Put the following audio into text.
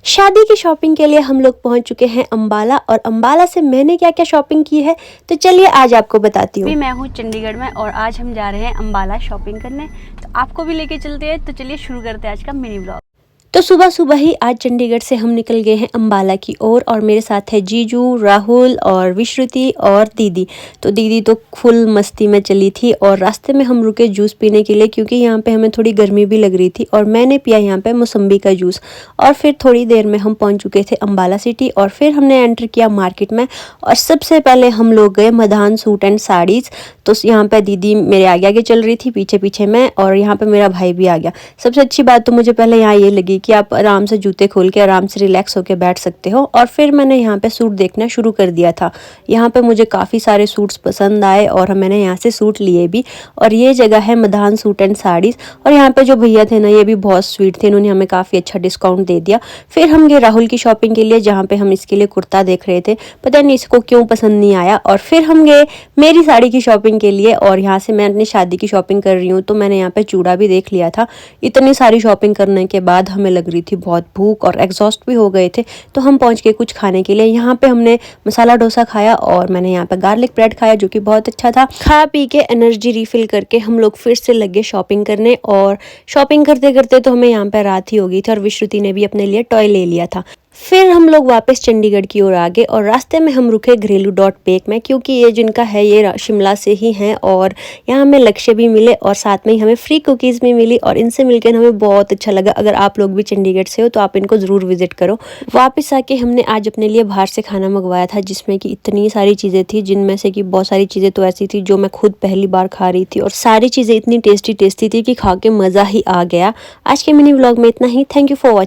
शादी की शॉपिंग के लिए हम लोग पहुंच चुके हैं अंबाला। और अंबाला से मैंने क्या क्या शॉपिंग की है तो चलिए आज आपको बताती हूँ। मैं हूँ चंडीगढ़ में और आज हम जा रहे हैं अंबाला शॉपिंग करने, तो आपको भी लेके चलते हैं। तो चलिए शुरू करते हैं आज का मिनी ब्लॉग। तो सुबह सुबह ही आज चंडीगढ़ से हम निकल गए हैं अंबाला की ओर और मेरे साथ है जीजू, राहुल और विश्रुति और दीदी। तो दीदी तो फुल मस्ती में चली थी और रास्ते में हम रुके जूस पीने के लिए क्योंकि यहाँ पे हमें थोड़ी गर्मी भी लग रही थी और मैंने पिया यहाँ पे मौसम्बी का जूस। और फिर थोड़ी देर में हम पहुँच चुके थे अंबाला सिटी और फिर हमने एंटर किया मार्केट में। और सबसे पहले हम लोग गए मधान सूट एंड साड़ीज़। तो यहाँ पे दीदी मेरे आगे आगे चल रही थी, पीछे पीछे मैं, और यहाँ पे मेरा भाई भी आ गया। सबसे अच्छी बात तो मुझे पहले यहाँ ये लगी कि आप आराम से जूते खोल के आराम से रिलैक्स होकर बैठ सकते हो। और फिर मैंने यहाँ पे सूट देखना शुरू कर दिया था। यहाँ पे मुझे काफ़ी सारे सूट्स पसंद आए और मैंने यहाँ से सूट लिए भी। और ये जगह है मधान सूट एंड साड़ीज़। और यहाँ पे जो भैया थे ना, ये भी बहुत स्वीट थे, इन्होंने हमें काफ़ी अच्छा डिस्काउंट दे दिया। फिर हम गए राहुल की शॉपिंग के लिए, जहाँ पे हम इसके लिए कुर्ता देख रहे थे, पता नहीं इसको क्यों पसंद नहीं आया। और फिर हम गए मेरी साड़ी की शॉपिंग के लिए और यहाँ से मैं अपनी शादी की शॉपिंग कर रही हूँ। तो मैंने यहाँ पे चूड़ा भी देख लिया था। इतनी सारी शॉपिंग करने के बाद हमें लग रही थी बहुत भूख और एग्जॉस्ट भी हो गए थे, तो हम पहुँच गए कुछ खाने के लिए। यहाँ पे हमने मसाला डोसा खाया और मैंने यहाँ पे गार्लिक ब्रेड खाया जो कि बहुत अच्छा था। खा पी के एनर्जी रिफिल करके हम लोग फिर से लगे शॉपिंग करने। और शॉपिंग करते करते तो हमें यहाँ पे रात ही हो गई थी और विश्रुति ने भी अपने लिए टॉय ले लिया था। फिर हम लोग वापस चंडीगढ़ की ओर आ गए और रास्ते में हम रुके घरेलू डॉट पेक में, क्योंकि ये जिनका है ये शिमला से ही हैं और यहाँ हमें लक्ष्य भी मिले और साथ में ही हमें फ्री कुकीज़ भी मिली और इनसे मिलकर हमें बहुत अच्छा लगा। अगर आप लोग भी चंडीगढ़ से हो तो आप इनको ज़रूर विजिट करो। वापस आके हमने आज अपने लिए बाहर से खाना मंगवाया था, जिसमें कि इतनी सारी चीज़ें थी, जिनमें से कि बहुत सारी चीज़ें तो ऐसी थी जो मैं खुद पहली बार खा रही थी और सारी चीज़ें इतनी टेस्टी टेस्टी थी कि खा के मज़ा ही आ गया। आज के मिनी व्लॉग में इतना ही। Thank you for watching.